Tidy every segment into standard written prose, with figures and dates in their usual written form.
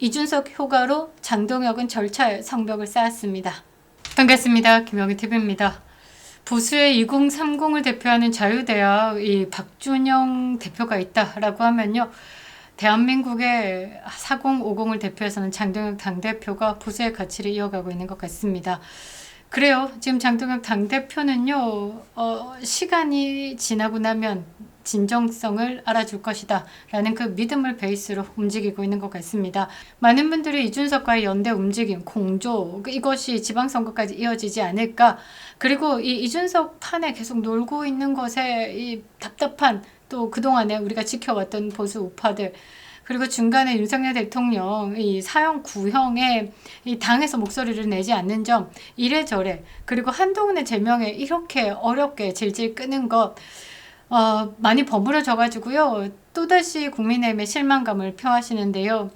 이준석 효과로 장동혁은 절차에 성벽을 쌓았습니다. 반갑습니다. 김영희TV입니다. 보수의 2030을 대표하는 자유대학 이 박준영 대표가 있다라고 하면요. 대한민국의 4050을 대표해서는 장동혁 당대표가 보수의 가치를 이어가고 있는 것 같습니다. 그래요. 지금 장동혁 당대표는요. 시간이 지나고 나면 진정성을 알아줄 것이다 라는 그 믿음을 베이스로 움직이고 있는 것 같습니다. 많은 분들이 이준석과의 연대 움직임, 공조 이것이 지방선거까지 이어지지 않을까. 그리고 이 이준석 판에 계속 놀고 있는 것에 이 답답한 또 그동안에 우리가 지켜왔던 보수 우파들, 그리고 중간에 윤석열 대통령 이 사형 구형에 이 당에서 목소리를 내지 않는 점, 이래저래, 그리고 한동훈의 제명에 이렇게 어렵게 질질 끄는 것 많이 버무려져 가지고요. 또다시 국민의힘의 실망감을 표하시는데요.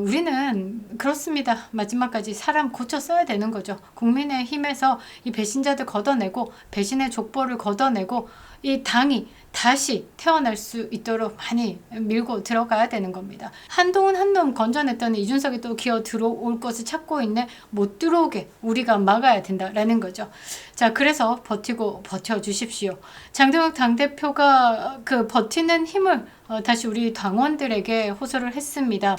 우리는 그렇습니다. 마지막까지 사람 고쳐 써야 되는 거죠. 국민의힘에서 이 배신자들 걷어내고 배신의 족보를 걷어내고 이 당이 다시 태어날 수 있도록 많이 밀고 들어가야 되는 겁니다. 한동훈 한 놈 건져냈더니 이준석이 또 기어 들어올 것을 찾고 있네. 못 들어오게 우리가 막아야 된다라는 거죠. 자, 그래서 버티고 버텨주십시오. 장동혁 당대표가 그 버티는 힘을 다시 우리 당원들에게 호소를 했습니다.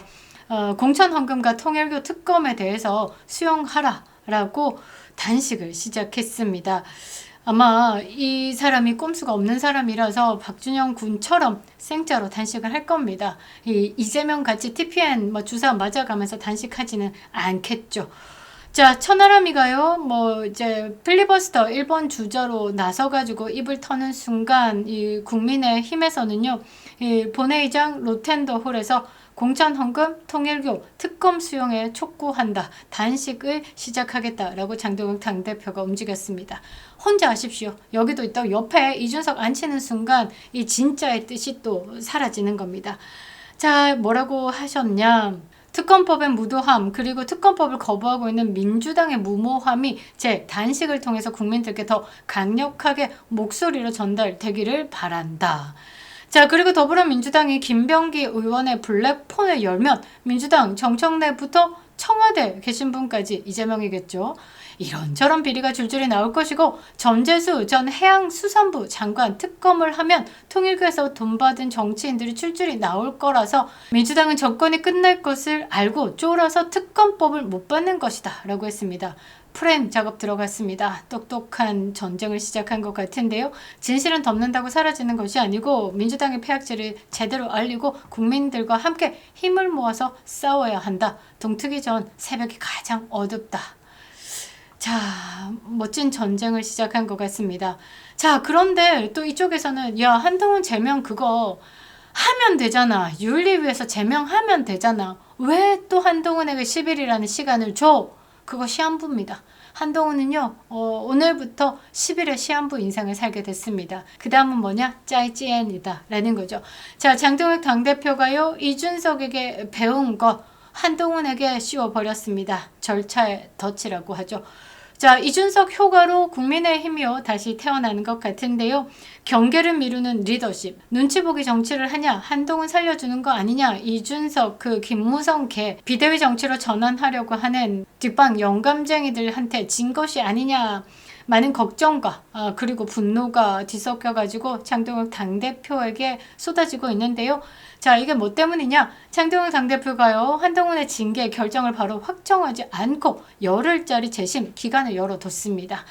공천헌금과 통일교 특검에 대해서 수용하라라고 단식을 시작했습니다. 아마 이 사람이 꼼수가 없는 사람이라서 박준영 군처럼 생짜로 단식을 할 겁니다. 이재명 같이 TPN 주사 맞아가면서 단식하지는 않겠죠. 자, 천하람이가요, 이제 필리버스터 1번 주자로 나서가지고 입을 터는 순간, 이 국민의힘에서는요, 이 본회의장 로텐더홀에서 공천헌금, 통일교, 특검 수용에 촉구한다. 단식을 시작하겠다라고 장동혁 당대표가 움직였습니다. 혼자 하십시오. 여기도 있다. 옆에 이준석 앉히는 순간 이 진짜의 뜻이 또 사라지는 겁니다. 자, 뭐라고 하셨냐. 특검법의 무도함, 그리고 특검법을 거부하고 있는 민주당의 무모함이 제 단식을 통해서 국민들께 더 강력하게 목소리로 전달되기를 바란다. 자, 그리고 더불어민주당이 김병기 의원의 블랙폰을 열면 민주당 정청래부터 청와대 계신 분까지 이재명이겠죠. 이런저런 비리가 줄줄이 나올 것이고, 전재수 전 해양수산부 장관 특검을 하면 통일교에서 돈 받은 정치인들이 줄줄이 나올 거라서 민주당은 정권이 끝날 것을 알고 쫄아서 특검법을 못 받는 것이다 라고 했습니다. 프레임 작업 들어갔습니다. 똑똑한 전쟁을 시작한 것 같은데요. 진실은 덮는다고 사라지는 것이 아니고 민주당의 폐악질을 제대로 알리고 국민들과 함께 힘을 모아서 싸워야 한다. 동트기 전 새벽이 가장 어둡다. 자, 멋진 전쟁을 시작한 것 같습니다. 자, 그런데 또 이쪽에서는 야, 한동훈 제명 그거 하면 되잖아. 윤리위에서 제명하면 되잖아. 왜 또 한동훈에게 10일이라는 시간을 줘? 그거 시한부입니다. 한동훈은요, 오늘부터 10일의 시한부 인생을 살게 됐습니다. 그 다음은 뭐냐? 짜이찌엔이다 라는 거죠. 자, 장동혁 당대표가요, 이준석에게 배운 거 한동훈에게 씌워버렸습니다. 절차의 덫이라고 하죠. 자, 이준석 효과로 국민의힘이요 다시 태어나는 것 같은데요. 경계를 미루는 리더십, 눈치 보기 정치를 하냐, 한동훈 살려주는 거 아니냐, 이준석 그 김무성 개 비대위 정치로 전환하려고 하는 뒷방 영감쟁이들한테 진 것이 아니냐, 많은 걱정과 그리고 분노가 뒤섞여가지고 장동혁 당대표에게 쏟아지고 있는데요. 자, 이게 뭐 때문이냐? 장동혁 당대표가요, 한동훈의 징계 결정을 바로 확정하지 않고 열흘짜리 재심 기간을 열어뒀습니다.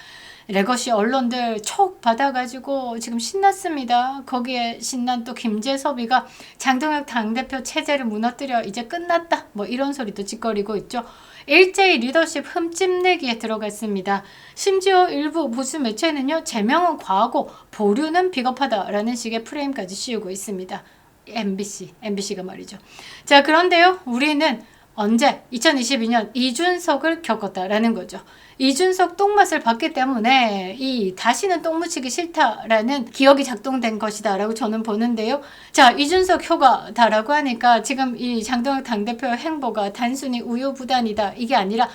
레거시 언론들 촉 받아가지고 지금 신났습니다. 거기에 신난 또 김재섭이가 장동혁 당대표 체제를 무너뜨려 이제 끝났다 이런 소리도 짓거리고 있죠. 일제히 리더십 흠집내기에 들어갔습니다. 심지어 일부 보수 매체는요, 제명은 과하고 보류는 비겁하다라는 식의 프레임까지 씌우고 있습니다. MBC가 말이죠. 자, 그런데요, 우리는 언제? 2022년 이준석을 겪었다라는 거죠. 이준석 똥맛을 봤기 때문에 이 다시는 똥 묻히기 싫다라는 기억이 작동된 것이다 라고 저는 보는데요. 자, 이준석 효과다라고 하니까 지금 이 장동혁 당대표의 행보가 단순히 우유부단이다 이게 아니라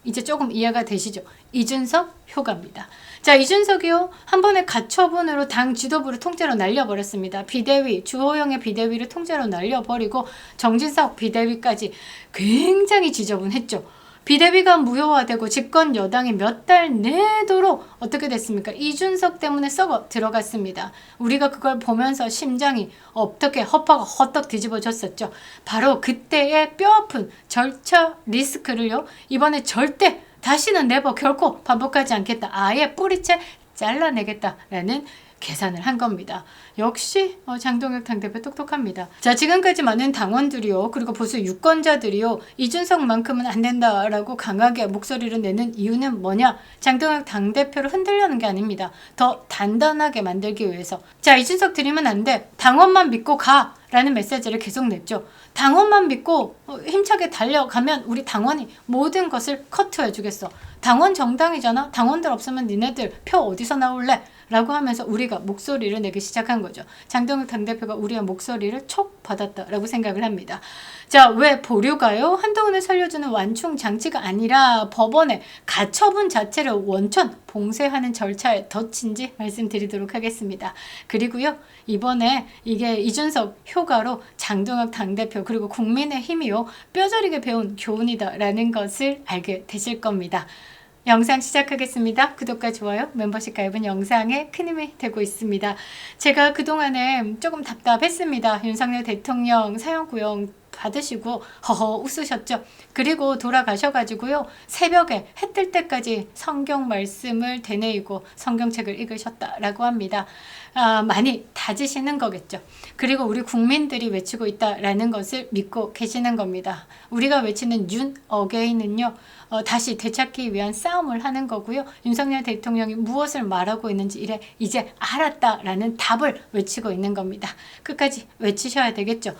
이제 조금 이해가 되시죠? 이준석 효과입니다. 자, 이준석이요. 한 번에 가처분으로 당 지도부를 통째로 날려버렸습니다. 비대위, 주호영의 비대위를 통째로 날려버리고 정진석 비대위까지 굉장히 지저분했죠. 비대위가 무효화되고 집권 여당이 몇 달 내도록 어떻게 됐습니까? 이준석 때문에 썩어 들어갔습니다. 우리가 그걸 보면서 심장이 어떻게 허파가 헛떡 뒤집어졌었죠. 바로 그때의 뼈아픈 절차 리스크를요. 이번에 절대 다시는 네버 결코 반복하지 않겠다. 아예 뿌리채 잘라내겠다라는 계산을 한 겁니다. 역시 장동혁 당대표 똑똑합니다. 자, 지금까지 많은 당원들이요, 그리고 보수 유권자들이요, 이준석만큼은 안 된다라고 강하게 목소리를 내는 이유는 뭐냐? 장동혁 당대표를 흔들려는 게 아닙니다. 더 단단하게 만들기 위해서. 자, 이준석 들이면 안 돼. 당원만 믿고 가! 라는 메시지를 계속 냈죠. 당원만 믿고 힘차게 달려가면 우리 당원이 모든 것을 커트해 주겠어. 당원 정당이잖아. 당원들 없으면 니네들 표 어디서 나올래? 라고 하면서 우리가 목소리를 내기 시작한 거죠. 장동혁 당대표가 우리의 목소리를 촉 받았다라고 생각을 합니다. 자, 왜 보류가요? 한동훈을 살려주는 완충 장치가 아니라 법원의 가처분 자체를 원천 봉쇄하는 절차에 덧친지 말씀드리도록 하겠습니다. 그리고요, 이번에 이게 이준석 효과로 장동혁 당대표 그리고 국민의힘이요, 뼈저리게 배운 교훈이다라는 것을 알게 되실 겁니다. 영상 시작하겠습니다. 구독과 좋아요, 멤버십 가입은 영상에 큰 힘이 되고 있습니다. 제가 그동안에 조금 답답했습니다. 윤석열 대통령 사형구형 받으시고 허허 웃으셨죠. 그리고 돌아가셔가지고요, 새벽에 해 뜰 때까지 성경 말씀을 되뇌이고 성경책을 읽으셨다라고 합니다. 많이 다지시는 거겠죠. 그리고 우리 국민들이 외치고 있다라는 것을 믿고 계시는 겁니다. 우리가 외치는 윤 어게인은요, 다시 되찾기 위한 싸움을 하는 거고요. 윤석열 대통령이 무엇을 말하고 있는지 이제 알았다라는 답을 외치고 있는 겁니다. 끝까지 외치셔야 되겠죠.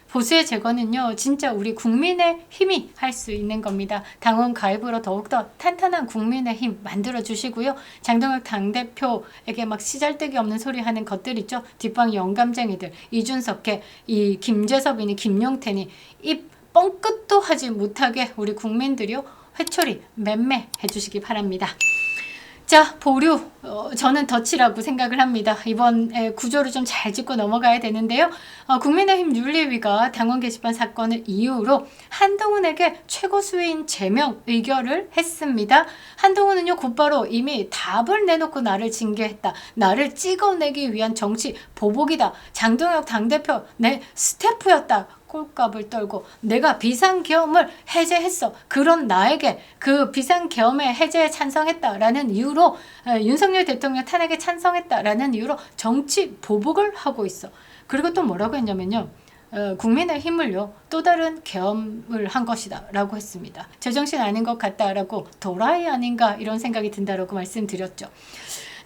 보수의 제거는요, 진짜 우리 국민의 힘이 할 수 있는 겁니다. 당원 가입으로 더욱더 탄탄한 국민의 힘 만들어 주시고요. 장동혁 당대표에게 막 시잘데기 없는 소리 하는 것들 있죠. 뒷방 영감쟁이들, 이준석계, 이 김재섭이니 김용태니 입 뻥끗도 하지 못하게 우리 국민들이요, 회초리 맴매 해주시기 바랍니다. 자, 보류. 저는 덫이라고 생각을 합니다. 이번에 구조를 좀 잘 짚고 넘어가야 되는데요. 국민의힘 윤리위가 당원 게시판 사건을 이유로 한동훈에게 최고 수위인 제명 의결을 했습니다. 한동훈은요, 곧바로 이미 답을 내놓고 나를 징계했다. 나를 찍어내기 위한 정치 보복이다. 장동혁 당대표 내 스태프였다. 꼴값을 떨고 내가 비상계엄을 해제했어. 그런 나에게 그 비상계엄의 해제에 찬성했다라는 이유로 윤석열 대통령 탄핵에 찬성했다라는 이유로 정치 보복을 하고 있어. 그리고 또 뭐라고 했냐면요. 국민의힘을요, 또 다른 계엄을 한 것이다 라고 했습니다. 제정신 아닌 것 같다라고, 도라이 아닌가 이런 생각이 든다라고 말씀드렸죠.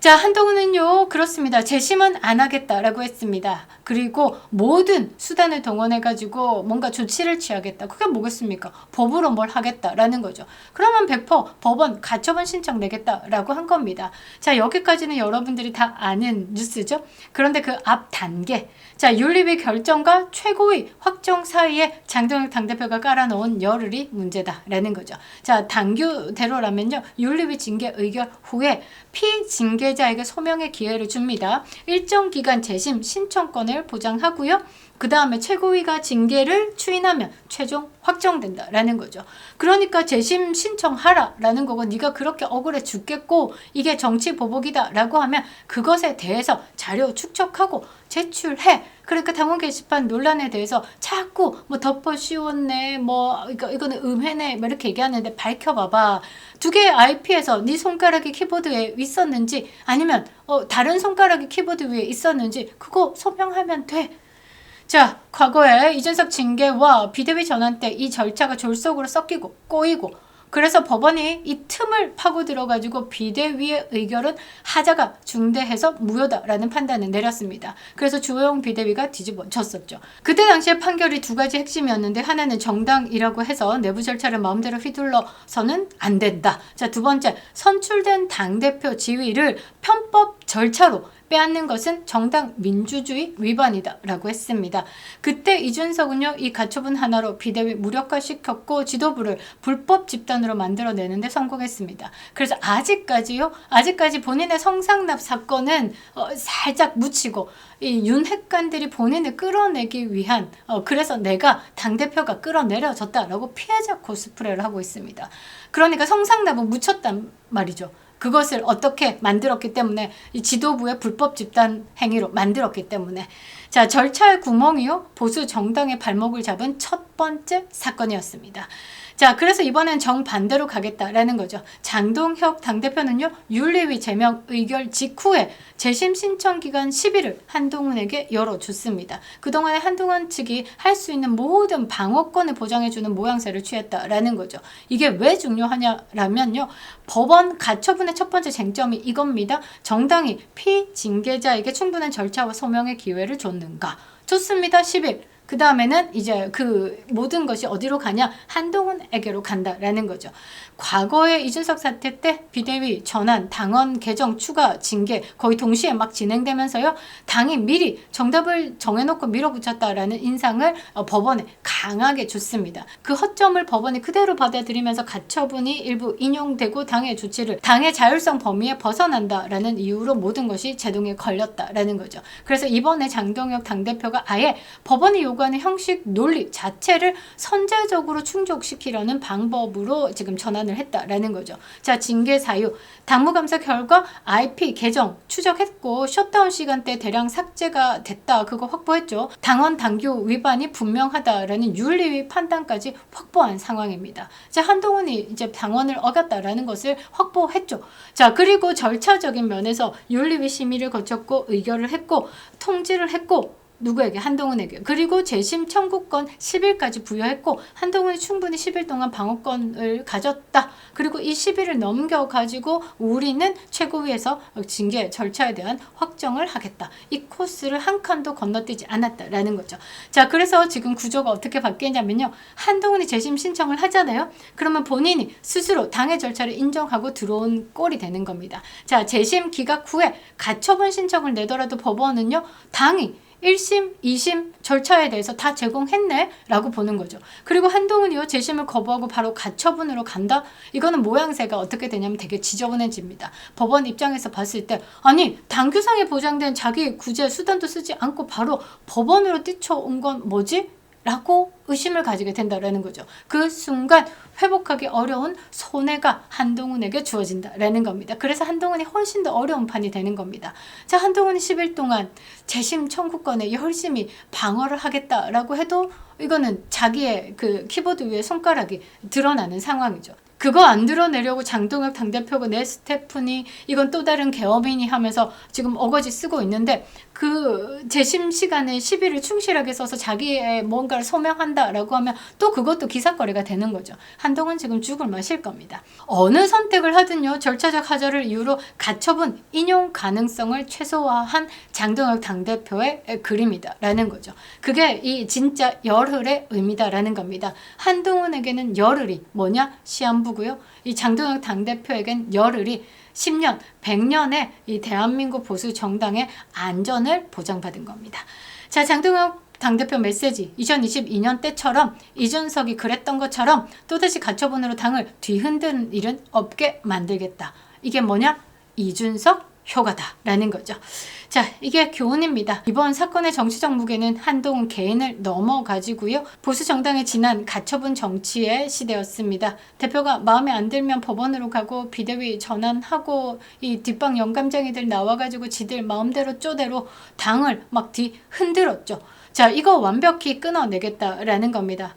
자, 한동훈은요, 그렇습니다. 재심은 안 하겠다라고 했습니다. 그리고 모든 수단을 동원해가지고 뭔가 조치를 취하겠다. 그게 뭐겠습니까? 법으로 뭘 하겠다라는 거죠. 그러면 100% 법원 가처분 신청 내겠다라고 한 겁니다. 자, 여기까지는 여러분들이 다 아는 뉴스죠. 그런데 그 앞 단계. 자, 윤리위 결정과 최고위 확정 사이에 장동혁 당대표가 깔아놓은 열흘이 문제다라는 거죠. 자, 당규대로라면요, 윤리위 징계 의결 후에 피징계자에게 소명의 기회를 줍니다. 일정 기간 재심 신청권을 보장하고요. 그 다음에 최고위가 징계를 추인하면 최종 확정된다라는 거죠. 그러니까 재심 신청하라라는 거고, 네가 그렇게 억울해 죽겠고 이게 정치 보복이다라고 하면 그것에 대해서 자료 축적하고 제출해. 그러니까 당원 게시판 논란에 대해서 자꾸 뭐 덮어 씌웠네, 뭐 이거는 음해네, 뭐 이렇게 얘기하는데 밝혀봐봐. 두 개의 IP에서 네 손가락이 키보드에 있었는지 아니면 다른 손가락이 키보드 위에 있었는지 그거 소명하면 돼. 자, 과거에 이준석 징계와 비대위 전환 때 이 절차가 졸속으로 섞이고 꼬이고, 그래서 법원이 이 틈을 파고 들어가지고 비대위의 의결은 하자가 중대해서 무효다라는 판단을 내렸습니다. 그래서 주호영 비대위가 뒤집어졌었죠. 그때 당시에 판결이 두 가지 핵심이었는데, 하나는 정당이라고 해서 내부 절차를 마음대로 휘둘러서는 안 된다. 자, 두 번째, 선출된 당대표 지위를 편법 절차로 빼앗는 것은 정당 민주주의 위반이다 라고 했습니다. 그때 이준석은요 이 가처분 하나로 비대위 무력화시켰고 지도부를 불법 집단으로 만들어내는데 성공했습니다. 그래서 아직까지 본인의 성상납 사건은 살짝 묻히고 이 윤핵관들이 본인을 끌어내기 위한 그래서 내가 당대표가 끌어내려졌다라고 피해자 코스프레를 하고 있습니다. 그러니까 성상납은 묻혔단 말이죠. 그것을 어떻게 만들었기 때문에 이 지도부의 불법 집단 행위로 만들었기 때문에 자 절차의 구멍이요 보수 정당의 발목을 잡은 첫 번째 사건이었습니다. 자 그래서 이번엔 정반대로 가겠다라는 거죠. 장동혁 당대표는요 윤리위 제명 의결 직후에 재심 신청 기간 10일을 한동훈에게 열어줬습니다. 그동안에 한동훈 측이 할 수 있는 모든 방어권을 보장해주는 모양새를 취했다라는 거죠. 이게 왜 중요하냐라면요. 법원 가처분의 첫 번째 쟁점이 이겁니다. 정당이 피징계자에게 충분한 절차와 소명의 기회를 줬는가? 줬습니다. 10일. 그 다음에는 이제 그 모든 것이 어디로 가냐? 한동훈에게로 간다라는 거죠. 과거에 이준석 사태 때 비대위 전환, 당원 개정, 추가, 징계 거의 동시에 막 진행되면서요. 당이 미리 정답을 정해놓고 밀어붙였다라는 인상을 법원에 강하게 줬습니다. 그 허점을 법원이 그대로 받아들이면서 가처분이 일부 인용되고 당의 자율성 범위에 벗어난다라는 이유로 모든 것이 제동에 걸렸다라는 거죠. 그래서 이번에 장동혁 당대표가 아예 법원이 요구하는 형식 논리 자체를 선제적으로 충족시키려는 방법으로 지금 전환을 했다라는 거죠. 자, 징계 사유. 당무감사 결과 IP 계정 추적했고 셧다운 시간대 대량 삭제가 됐다. 그거 확보했죠. 당원 당규 위반이 분명하다라는 윤리위 판단까지 확보한 상황입니다. 자, 한동훈이 이제 당원을 어겼다라는 것을 확보했죠. 자, 그리고 절차적인 면에서 윤리위 심의를 거쳤고 의결을 했고 통지를 했고 누구에게? 한동훈에게. 그리고 재심 청구권 10일까지 부여했고 한동훈이 충분히 10일 동안 방어권을 가졌다. 그리고 이 10일을 넘겨가지고 우리는 최고위에서 징계 절차에 대한 확정을 하겠다. 이 코스를 한 칸도 건너뛰지 않았다라는 거죠. 자, 그래서 지금 구조가 어떻게 바뀌냐면요. 한동훈이 재심 신청을 하잖아요. 그러면 본인이 스스로 당의 절차를 인정하고 들어온 꼴이 되는 겁니다. 자, 재심 기각 후에 가처분 신청을 내더라도 법원은요. 당이 1심, 2심 절차에 대해서 다 제공했네 라고 보는 거죠. 그리고 한동훈이요 재심을 거부하고 바로 가처분으로 간다? 이거는 모양새가 어떻게 되냐면 되게 지저분해집니다. 법원 입장에서 봤을 때 아니 당규상에 보장된 자기 구제 수단도 쓰지 않고 바로 법원으로 뛰쳐온 건 뭐지? 라고 의심을 가지게 된다라는 거죠. 그 순간 회복하기 어려운 손해가 한동훈에게 주어진다라는 겁니다. 그래서 한동훈이 훨씬 더 어려운 판이 되는 겁니다. 자, 한동훈이 10일 동안 재심 청구권에 열심히 방어를 하겠다라고 해도 이거는 자기의 그 키보드 위에 손가락이 드러나는 상황이죠. 그거 안 드러내려고 장동혁 당대표가 내 스태프니 이건 또 다른 계엄이니 하면서 지금 어거지 쓰고 있는데 그 재심 시간에 10일을 충실하게 써서 자기의 뭔가를 소명한다라고 하면 또 그것도 기사거리가 되는 거죠. 한동훈 지금 죽을 맛일 겁니다. 어느 선택을 하든요. 절차적 하자를 이유로 가처분 인용 가능성을 최소화한 장동혁 당대표의 그림이다라는 거죠. 그게 이 진짜 열흘의 의미다라는 겁니다. 한동훈에게는 열흘이 뭐냐? 시한부고요. 이 장동혁 당대표에겐 열흘이 10년, 100년의 이 대한민국 보수 정당의 안전을 보장받은 겁니다. 자, 장동혁 당대표 메시지 2022년 때처럼 이준석이 그랬던 것처럼 또다시 가처분으로 당을 뒤흔드는 일은 없게 만들겠다. 이게 뭐냐? 이준석 효과다라는 거죠. 자, 이게 교훈입니다. 이번 사건의 정치적 무게는 한동훈 개인을 넘어가지고요. 보수 정당의 지난 가처분 정치의 시대였습니다. 대표가 마음에 안 들면 법원으로 가고 비대위 전환하고 이 뒷방 영감쟁이들 나와가지고 지들 마음대로 쪼대로 당을 막 뒤흔들었죠. 자, 이거 완벽히 끊어내겠다라는 겁니다.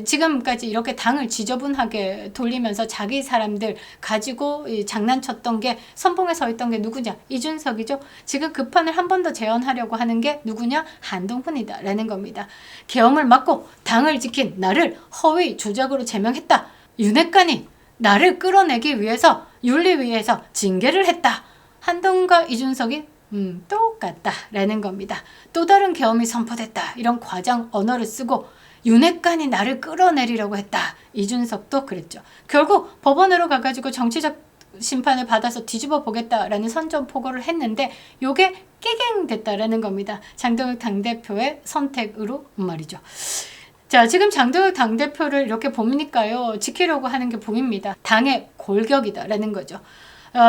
지금까지 이렇게 당을 지저분하게 돌리면서 자기 사람들 가지고 장난쳤던 게 선봉에 서 있던 게 누구냐? 이준석이죠. 지금 그 판을 한 번 더 재현하려고 하는 게 누구냐? 한동훈이다 라는 겁니다. 계엄을 막고 당을 지킨 나를 허위 조작으로 제명했다. 윤핵관이 나를 끌어내기 위해서 윤리위에서 징계를 했다. 한동훈과 이준석이 똑같다 라는 겁니다. 또 다른 계엄이 선포됐다. 이런 과장 언어를 쓰고 윤핵관이 나를 끌어내리려고 했다. 이준석도 그랬죠. 결국 법원으로 가가지고 정치적 심판을 받아서 뒤집어 보겠다라는 선전포고를 했는데 요게 깨갱됐다라는 겁니다. 장동혁 당대표의 선택으로 말이죠. 자, 지금 장동혁 당대표를 이렇게 보니까요, 지키려고 하는 게 보입니다. 당의 골격이다라는 거죠.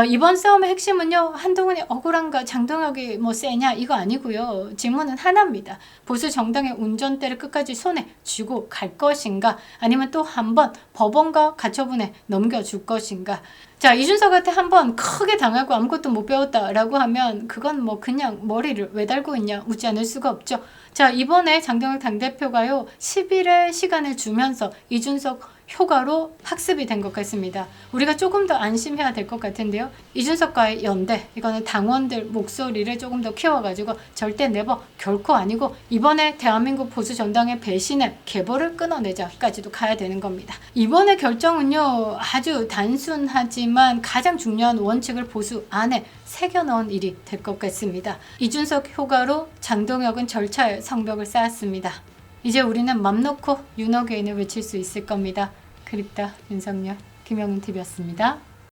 이번 싸움의 핵심은요, 한동훈이 억울한가, 장동혁이 뭐 세냐, 이거 아니고요. 질문은 하나입니다. 보수 정당의 운전대를 끝까지 손에 쥐고 갈 것인가, 아니면 또 한 번 법원과 가처분에 넘겨줄 것인가. 자, 이준석한테 한 번 크게 당하고 아무것도 못 배웠다라고 하면 그건 뭐 그냥 머리를 왜 달고 있냐, 묻지 않을 수가 없죠. 자, 이번에 장동혁 당대표가요, 10일의 시간을 주면서 이준석 효과로 학습이 된 것 같습니다. 우리가 조금 더 안심해야 될 것 같은데요. 이준석과의 연대, 이거는 당원들 목소리를 조금 더 키워가지고 절대 네버, 결코 아니고 이번에 대한민국 보수정당의 배신의 계보를 끊어내자까지도 가야 되는 겁니다. 이번의 결정은요, 아주 단순하지만 가장 중요한 원칙을 보수 안에 새겨넣은 일이 될 것 같습니다. 이준석 효과로 장동혁은 절차의 성벽을 쌓았습니다. 이제 우리는 맘 놓고 윤호개인을 외칠 수 있을 겁니다. 그립다 윤석열, 김영훈TV였습니다.